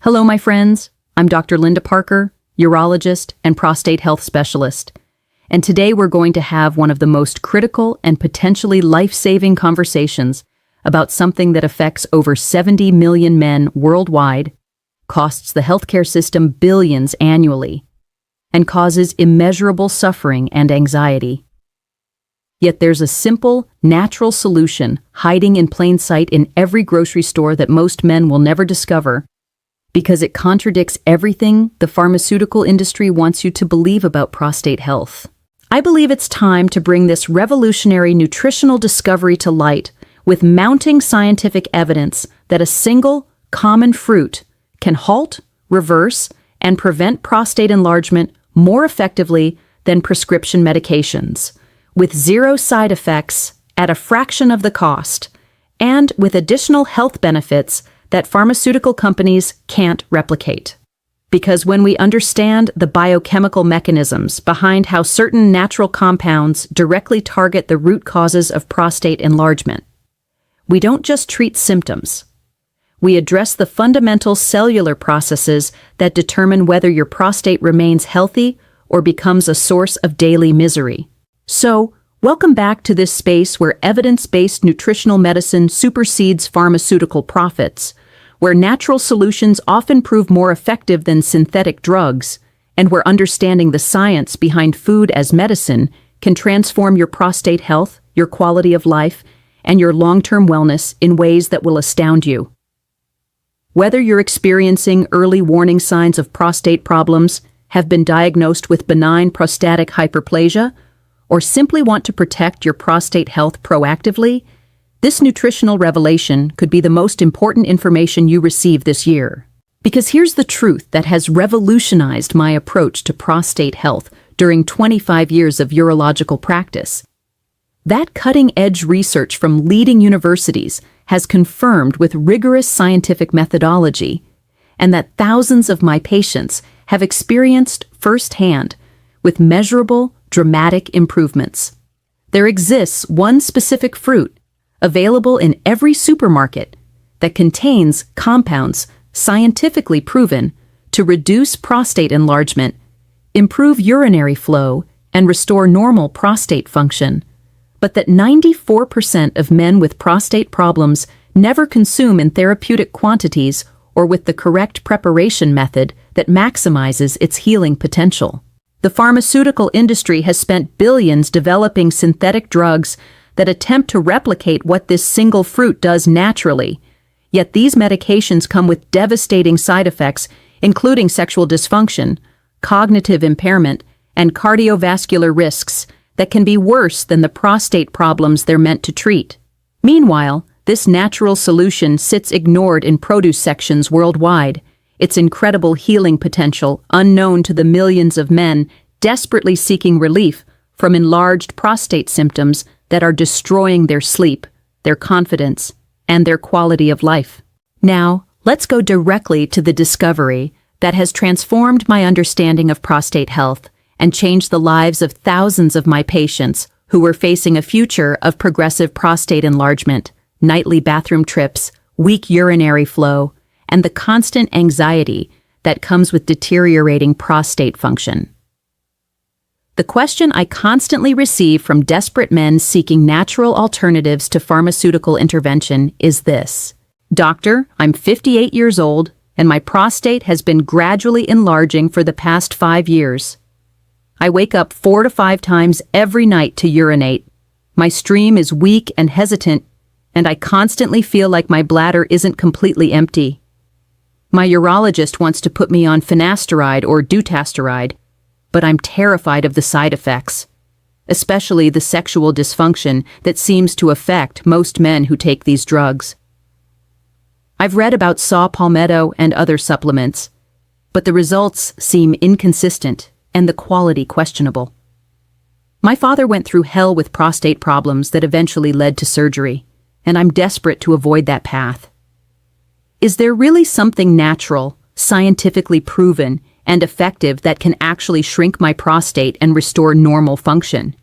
Hello, my friends. I'm Dr. Linda Parker, urologist and prostate health specialist. And today we're going to have one of the most critical and potentially life-saving conversations about something that affects over 70 million men worldwide, costs the healthcare system billions annually, and causes immeasurable suffering and anxiety. Yet there's a simple, natural solution hiding in plain sight in every grocery store that most men will never discover, because it contradicts everything the pharmaceutical industry wants you to believe about prostate health. I believe it's time to bring this revolutionary nutritional discovery to light with mounting scientific evidence that a single, common fruit can halt, reverse, and prevent prostate enlargement more effectively than prescription medications, with zero side effects at a fraction of the cost, and with additional health benefits that pharmaceutical companies can't replicate. Because when we understand the biochemical mechanisms behind how certain natural compounds directly target the root causes of prostate enlargement, we don't just treat symptoms. We address the fundamental cellular processes that determine whether your prostate remains healthy or becomes a source of daily misery. So, welcome back to this space where evidence-based nutritional medicine supersedes pharmaceutical profits, where natural solutions often prove more effective than synthetic drugs, and where understanding the science behind food as medicine can transform your prostate health, your quality of life, and your long-term wellness in ways that will astound you. Whether you're experiencing early warning signs of prostate problems, have been diagnosed with benign prostatic hyperplasia, or simply want to protect your prostate health proactively, this nutritional revelation could be the most important information you receive this year. Because here's the truth that has revolutionized my approach to prostate health during 25 years of urological practice. That cutting-edge research from leading universities has confirmed with rigorous scientific methodology, and that thousands of my patients have experienced firsthand with measurable, dramatic improvements. There exists one specific fruit available in every supermarket that contains compounds scientifically proven to reduce prostate enlargement, improve urinary flow, and restore normal prostate function, but that 94% of men with prostate problems never consume in therapeutic quantities or with the correct preparation method that maximizes its healing potential. The pharmaceutical industry has spent billions developing synthetic drugs that attempt to replicate what this single fruit does naturally. Yet these medications come with devastating side effects, including sexual dysfunction, cognitive impairment, and cardiovascular risks that can be worse than the prostate problems they're meant to treat. Meanwhile, this natural solution sits ignored in produce sections worldwide, its incredible healing potential unknown to the millions of men desperately seeking relief from enlarged prostate symptoms that are destroying their sleep, their confidence, and their quality of life. Now, let's go directly to the discovery that has transformed my understanding of prostate health and changed the lives of thousands of my patients who were facing a future of progressive prostate enlargement, nightly bathroom trips, weak urinary flow, and the constant anxiety that comes with deteriorating prostate function. The question I constantly receive from desperate men seeking natural alternatives to pharmaceutical intervention is this: "Doctor, I'm 58 years old, and my prostate has been gradually enlarging for the past 5 years. I wake up 4 to 5 times every night to urinate. My stream is weak and hesitant, and I constantly feel like my bladder isn't completely empty. My urologist wants to put me on finasteride or dutasteride, but I'm terrified of the side effects, especially the sexual dysfunction that seems to affect most men who take these drugs. I've read about saw palmetto and other supplements, but the results seem inconsistent and the quality questionable. My father went through hell with prostate problems that eventually led to surgery, and I'm desperate to avoid that path. Is there really something natural, scientifically proven, and effective that can actually shrink my prostate and restore normal function?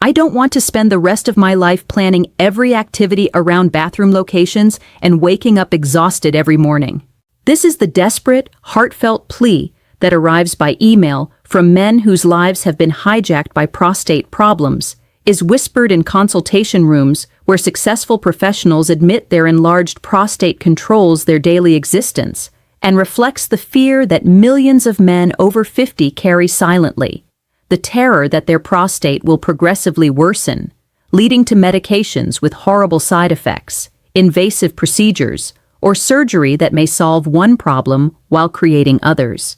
I don't want to spend the rest of my life planning every activity around bathroom locations and waking up exhausted every morning. This is the desperate, heartfelt plea that arrives by email from men whose lives have been hijacked by prostate problems, is whispered in consultation rooms where successful professionals admit their enlarged prostate controls their daily existence, and reflects the fear that millions of men over 50 carry silently, the terror that their prostate will progressively worsen, leading to medications with horrible side effects, invasive procedures, or surgery that may solve one problem while creating others.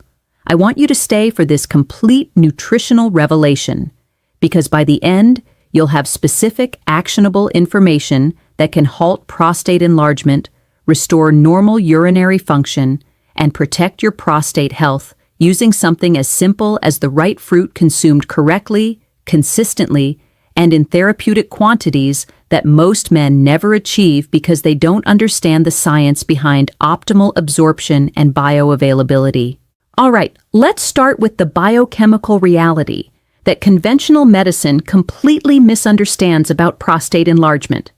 I want you to stay for this complete nutritional revelation, because by the end, you'll have specific, actionable information that can halt prostate enlargement, restore normal urinary function, and protect your prostate health using something as simple as the right fruit consumed correctly, consistently, and in therapeutic quantities that most men never achieve because they don't understand the science behind optimal absorption and bioavailability. All right, let's start with the biochemical reality that conventional medicine completely misunderstands about prostate enlargement.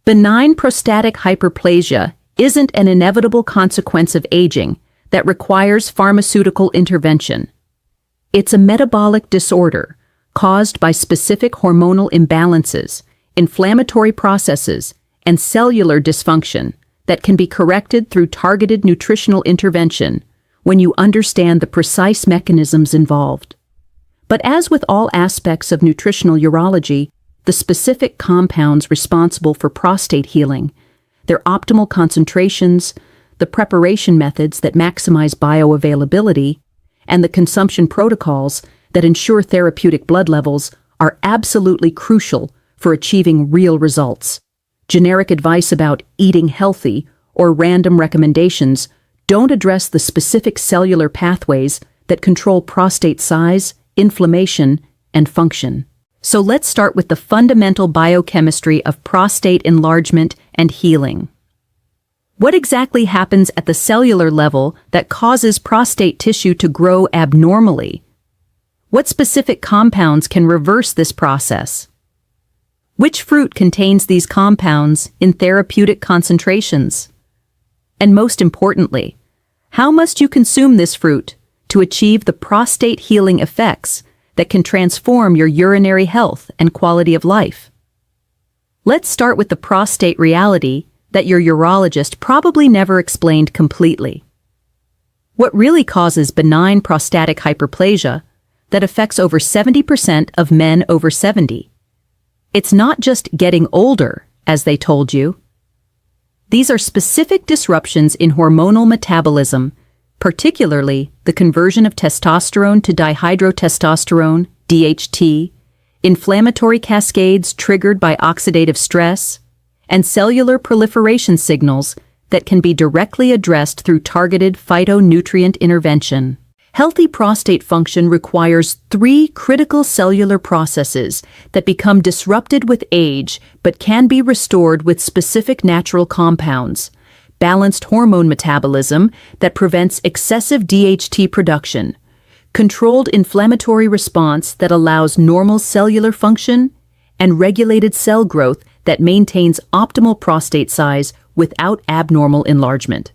Benign prostatic hyperplasia isn't an inevitable consequence of aging that requires pharmaceutical intervention. It's a metabolic disorder caused by specific hormonal imbalances, inflammatory processes, and cellular dysfunction that can be corrected through targeted nutritional intervention when you understand the precise mechanisms involved. But as with all aspects of nutritional urology, the specific compounds responsible for prostate healing, their optimal concentrations, the preparation methods that maximize bioavailability, and the consumption protocols that ensure therapeutic blood levels are absolutely crucial for achieving real results. Generic advice about eating healthy or random recommendations don't address the specific cellular pathways that control prostate size, inflammation, and function. So let's start with the fundamental biochemistry of prostate enlargement and healing. What exactly happens at the cellular level that causes prostate tissue to grow abnormally? What specific compounds can reverse this process? Which fruit contains these compounds in therapeutic concentrations? And most importantly, how must you consume this fruit to achieve the prostate healing effects that can transform your urinary health and quality of life? Let's start with the prostate reality that your urologist probably never explained completely. What really causes benign prostatic hyperplasia that affects over 70% of men over 70? It's not just getting older, as they told you. These are specific disruptions in hormonal metabolism, particularly the conversion of testosterone to dihydrotestosterone, DHT, inflammatory cascades triggered by oxidative stress, and cellular proliferation signals that can be directly addressed through targeted phytonutrient intervention. Healthy prostate function requires 3 critical cellular processes that become disrupted with age but can be restored with specific natural compounds: balanced hormone metabolism that prevents excessive DHT production, controlled inflammatory response that allows normal cellular function, and regulated cell growth that maintains optimal prostate size without abnormal enlargement.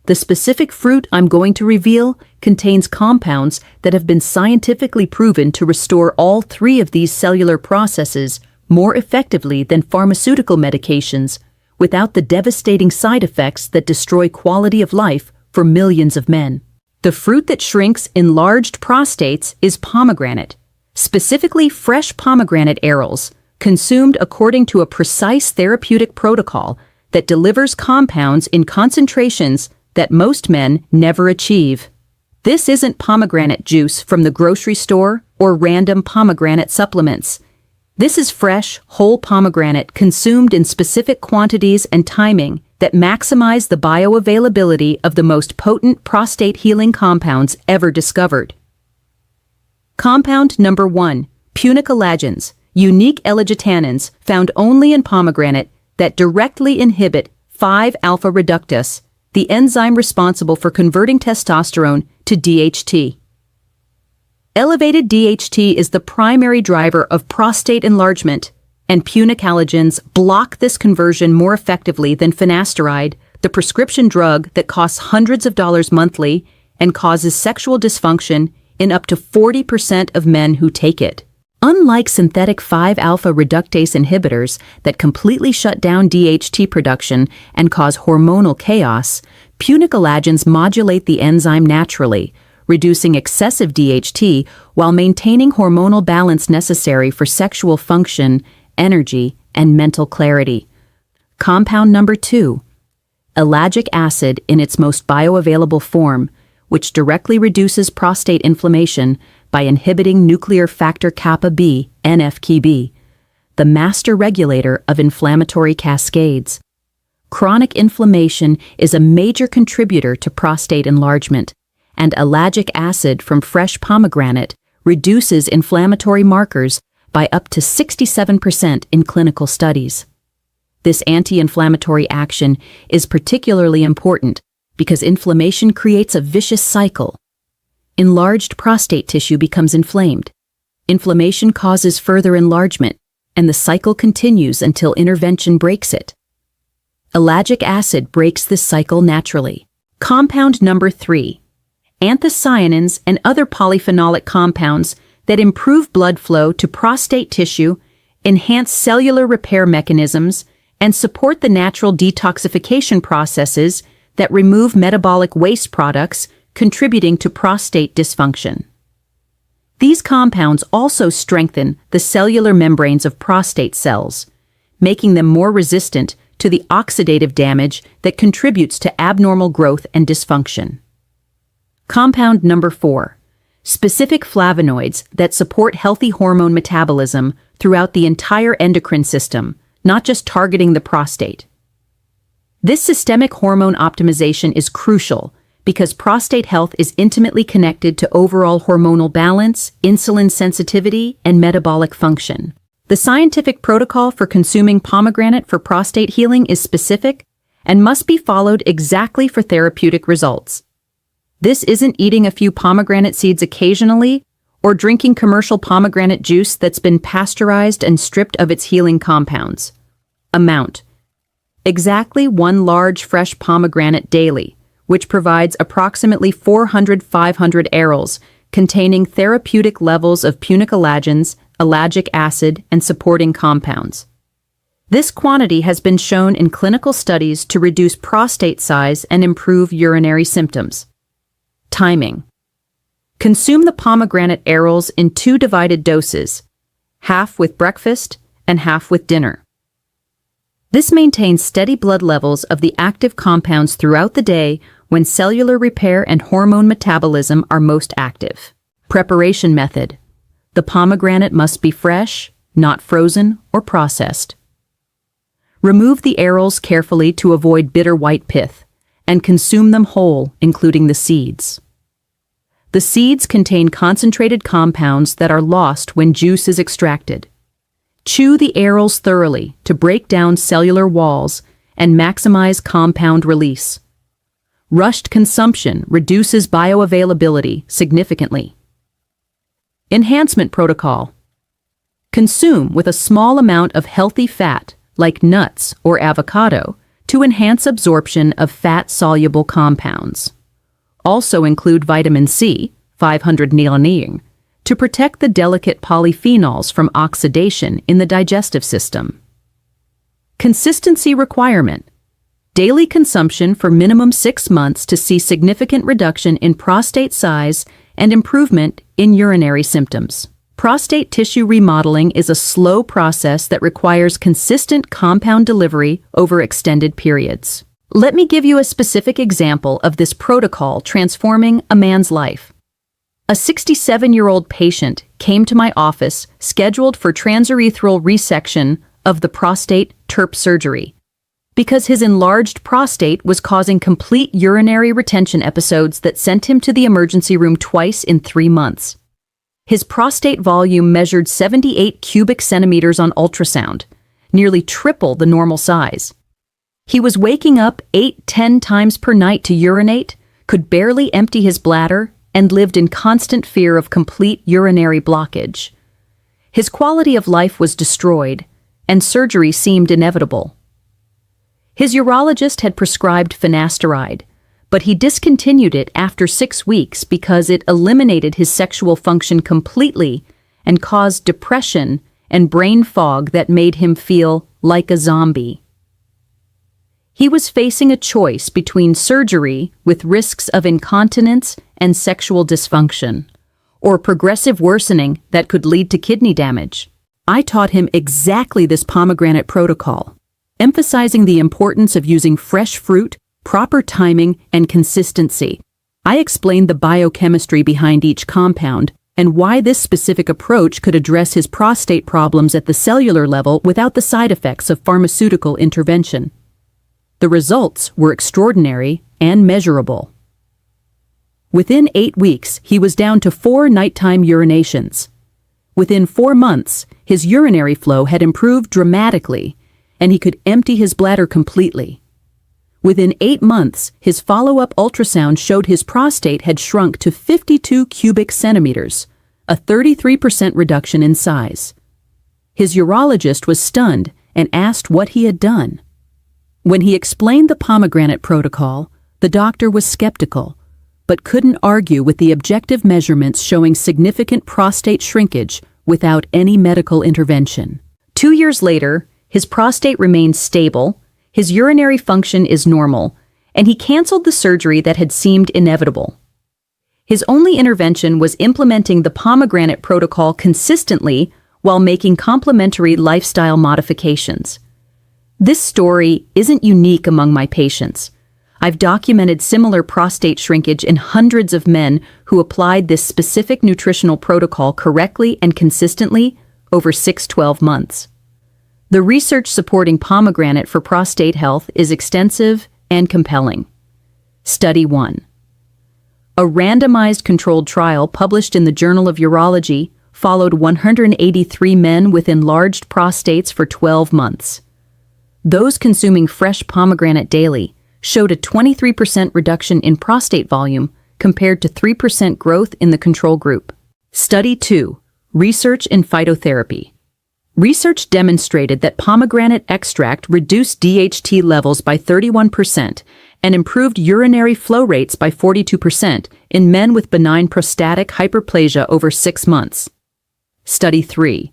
The specific fruit I'm going to reveal contains compounds that have been scientifically proven to restore all 3 of these cellular processes more effectively than pharmaceutical medications without the devastating side effects that destroy quality of life for millions of men. The fruit that shrinks enlarged prostates is pomegranate, specifically fresh pomegranate arils, consumed according to a precise therapeutic protocol that delivers compounds in concentrations that most men never achieve. This isn't pomegranate juice from the grocery store or random pomegranate supplements. This is fresh, whole pomegranate consumed in specific quantities and timing that maximize the bioavailability of the most potent prostate healing compounds ever discovered. Compound number 1, punicolagens, unique L-gitannins found only in pomegranate that directly inhibit 5-alpha reductase, the enzyme responsible for converting testosterone to DHT. Elevated DHT is the primary driver of prostate enlargement, and punicolagens block this conversion more effectively than finasteride, the prescription drug that costs hundreds of dollars monthly and causes sexual dysfunction in up to 40% of men who take it. Unlike synthetic 5-alpha reductase inhibitors that completely shut down DHT production and cause hormonal chaos, punicolagens modulate the enzyme naturally, reducing excessive DHT while maintaining hormonal balance necessary for sexual function, energy, and mental clarity. Compound number 2, ellagic acid in its most bioavailable form, which directly reduces prostate inflammation by inhibiting nuclear factor kappa B, NF-κB, the master regulator of inflammatory cascades. Chronic inflammation is a major contributor to prostate enlargement, and ellagic acid from fresh pomegranate reduces inflammatory markers by up to 67% in clinical studies. This anti-inflammatory action is particularly important because inflammation creates a vicious cycle. Enlarged prostate tissue becomes inflamed. Inflammation causes further enlargement, and the cycle continues until intervention breaks it. Ellagic acid breaks this cycle naturally. Compound number 3, anthocyanins and other polyphenolic compounds that improve blood flow to prostate tissue, enhance cellular repair mechanisms, and support the natural detoxification processes that remove metabolic waste products contributing to prostate dysfunction. These compounds also strengthen the cellular membranes of prostate cells, making them more resistant to the oxidative damage that contributes to abnormal growth and dysfunction. Compound number 4, specific flavonoids that support healthy hormone metabolism throughout the entire endocrine system, not just targeting the prostate. This systemic hormone optimization is crucial because prostate health is intimately connected to overall hormonal balance, insulin sensitivity, and metabolic function. The scientific protocol for consuming pomegranate for prostate healing is specific and must be followed exactly for therapeutic results. This isn't eating a few pomegranate seeds occasionally or drinking commercial pomegranate juice that's been pasteurized and stripped of its healing compounds. Amount: exactly 1 large fresh pomegranate daily, which provides approximately 400-500 arils containing therapeutic levels of punicolagens, ellagic acid, and supporting compounds. This quantity has been shown in clinical studies to reduce prostate size and improve urinary symptoms. Timing: consume the pomegranate arils in 2 divided doses, half with breakfast and half with dinner. This maintains steady blood levels of the active compounds throughout the day when cellular repair and hormone metabolism are most active. Preparation method: the pomegranate must be fresh, not frozen or processed. Remove the arils carefully to avoid bitter white pith, and consume them whole, including the seeds. The seeds contain concentrated compounds that are lost when juice is extracted. Chew the arils thoroughly to break down cellular walls and maximize compound release. Rushed consumption reduces bioavailability significantly. Enhancement protocol: consume with a small amount of healthy fat, like nuts or avocado, to enhance absorption of fat-soluble compounds. Also include vitamin C, 500 niacinamide, to protect the delicate polyphenols from oxidation in the digestive system. Consistency requirement: daily consumption for minimum 6 months to see significant reduction in prostate size and improvement in urinary symptoms. Prostate tissue remodeling is a slow process that requires consistent compound delivery over extended periods. Let me give you a specific example of this protocol transforming a man's life. A 67-year-old patient came to my office scheduled for transurethral resection of the prostate TURP surgery because his enlarged prostate was causing complete urinary retention episodes that sent him to the emergency room twice in 3 months. His prostate volume measured 78 cubic centimeters on ultrasound, nearly triple the normal size. He was waking up 8-10 times per night to urinate, could barely empty his bladder, and lived in constant fear of complete urinary blockage. His quality of life was destroyed, and surgery seemed inevitable. His urologist had prescribed finasteride, but he discontinued it after 6 weeks because it eliminated his sexual function completely and caused depression and brain fog that made him feel like a zombie. He was facing a choice between surgery with risks of incontinence and sexual dysfunction, or progressive worsening that could lead to kidney damage. I taught him exactly this pomegranate protocol, emphasizing the importance of using fresh fruit, proper timing, and consistency. I explained the biochemistry behind each compound and why this specific approach could address his prostate problems at the cellular level without the side effects of pharmaceutical intervention. The results were extraordinary and measurable. Within 8 weeks, he was down to 4 nighttime urinations. Within 4 months, his urinary flow had improved dramatically, and he could empty his bladder completely. Within 8 months, his follow-up ultrasound showed his prostate had shrunk to 52 cubic centimeters, a 33% reduction in size. His urologist was stunned and asked what he had done. When he explained the pomegranate protocol, the doctor was skeptical, but couldn't argue with the objective measurements showing significant prostate shrinkage without any medical intervention. 2 years later, his prostate remains stable, his urinary function is normal, and he canceled the surgery that had seemed inevitable. His only intervention was implementing the pomegranate protocol consistently while making complementary lifestyle modifications. This story isn't unique among my patients. I've documented similar prostate shrinkage in hundreds of men who applied this specific nutritional protocol correctly and consistently over 6-12 months. The research supporting pomegranate for prostate health is extensive and compelling. Study 1. A randomized controlled trial published in the Journal of Urology followed 183 men with enlarged prostates for 12 months. Those consuming fresh pomegranate daily showed a 23% reduction in prostate volume compared to 3% growth in the control group. Study 2. Research in phytotherapy. Research demonstrated that pomegranate extract reduced DHT levels by 31% and improved urinary flow rates by 42% in men with benign prostatic hyperplasia over 6 months. Study 3.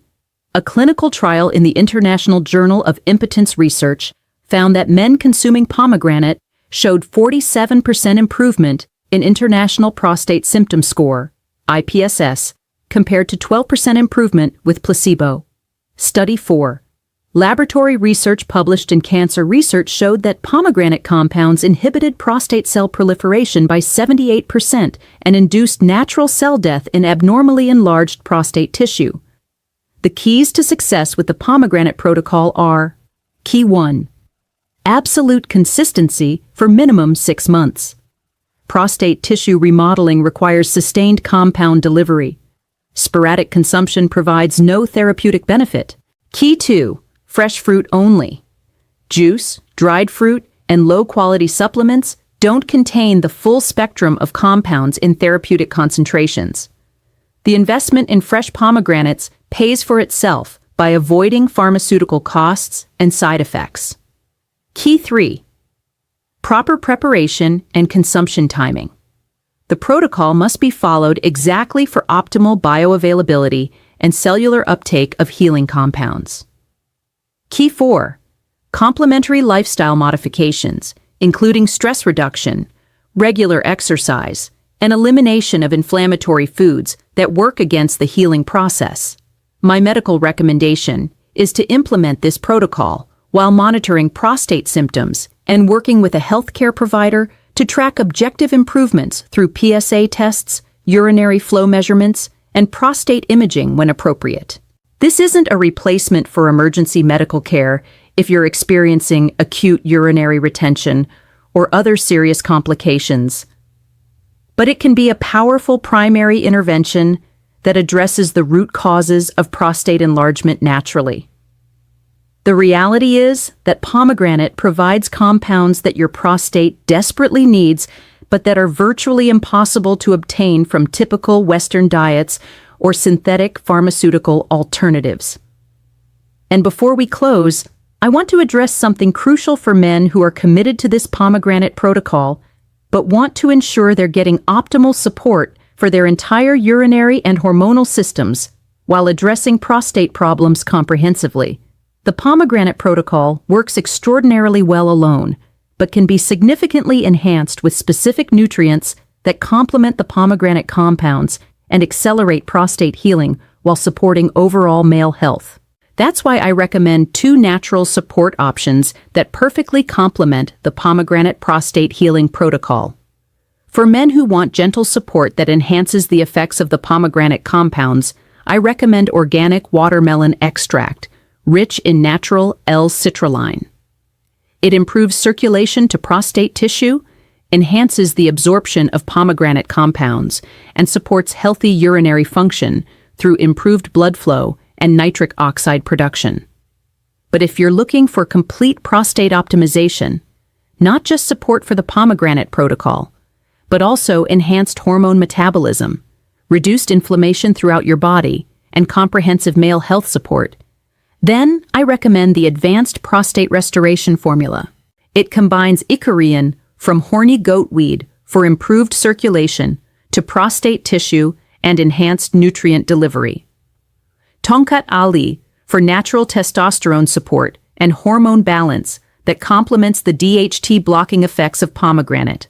A clinical trial in the International Journal of Impotence Research found that men consuming pomegranate showed 47% improvement in International Prostate Symptom Score, IPSS, compared to 12% improvement with placebo. Study 4. Laboratory research published in Cancer Research showed that pomegranate compounds inhibited prostate cell proliferation by 78% and induced natural cell death in abnormally enlarged prostate tissue. The keys to success with the pomegranate protocol are: Key 1. Absolute consistency for minimum 6 months. Prostate tissue remodeling requires sustained compound delivery. Sporadic consumption provides no therapeutic benefit. Key 2. Fresh fruit only. Juice, dried fruit, and low-quality supplements don't contain the full spectrum of compounds in therapeutic concentrations. The investment in fresh pomegranates pays for itself by avoiding pharmaceutical costs and side effects. Key 3. Proper preparation and consumption timing. The protocol must be followed exactly for optimal bioavailability and cellular uptake of healing compounds. Key 4. Complementary lifestyle modifications, including stress reduction, regular exercise, and elimination of inflammatory foods that work against the healing process. My medical recommendation is to implement this protocol while monitoring prostate symptoms and working with a healthcare provider to track objective improvements through PSA tests, urinary flow measurements, and prostate imaging when appropriate. This isn't a replacement for emergency medical care if you're experiencing acute urinary retention or other serious complications, but it can be a powerful primary intervention that addresses the root causes of prostate enlargement naturally. The reality is that pomegranate provides compounds that your prostate desperately needs, but that are virtually impossible to obtain from typical Western diets or synthetic pharmaceutical alternatives. And before we close, I want to address something crucial for men who are committed to this pomegranate protocol, but want to ensure they're getting optimal support for their entire urinary and hormonal systems while addressing prostate problems comprehensively. The pomegranate protocol works extraordinarily well alone, but can be significantly enhanced with specific nutrients that complement the pomegranate compounds and accelerate prostate healing while supporting overall male health. That's why I recommend two natural support options that perfectly complement the pomegranate prostate healing protocol. For men who want gentle support that enhances the effects of the pomegranate compounds, I recommend organic watermelon extract, rich in natural L-citrulline. It improves circulation to prostate tissue, enhances the absorption of pomegranate compounds, and supports healthy urinary function through improved blood flow and nitric oxide production. But if you're looking for complete prostate optimization, not just support for the pomegranate protocol, but also enhanced hormone metabolism, reduced inflammation throughout your body, and comprehensive male health support, then I recommend the Advanced Prostate Restoration Formula. It combines icariin from horny goat weed for improved circulation to prostate tissue and enhanced nutrient delivery, Tonkat Ali for natural testosterone support and hormone balance that complements the DHT blocking effects of pomegranate,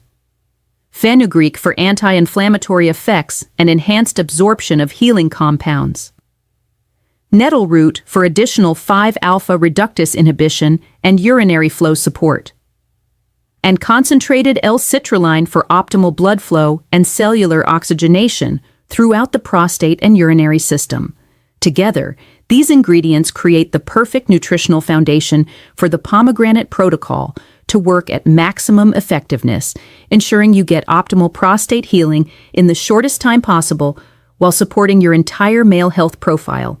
fenugreek for anti-inflammatory effects and enhanced absorption of healing compounds, nettle root for additional 5-alpha reductase inhibition and urinary flow support, and concentrated L-citrulline for optimal blood flow and cellular oxygenation throughout the prostate and urinary system. Together, these ingredients create the perfect nutritional foundation for the pomegranate protocol to work at maximum effectiveness, ensuring you get optimal prostate healing in the shortest time possible while supporting your entire male health profile.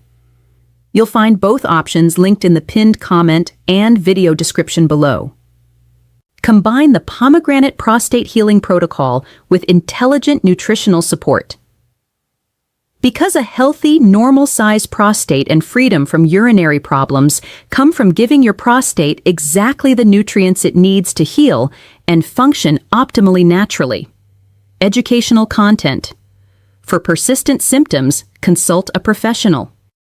You'll find both options linked in the pinned comment and video description below. Combine the pomegranate prostate healing protocol with intelligent nutritional support. Because a healthy, normal-sized prostate and freedom from urinary problems come from giving your prostate exactly the nutrients it needs to heal and function optimally naturally. Educational content. For persistent symptoms, consult a professional.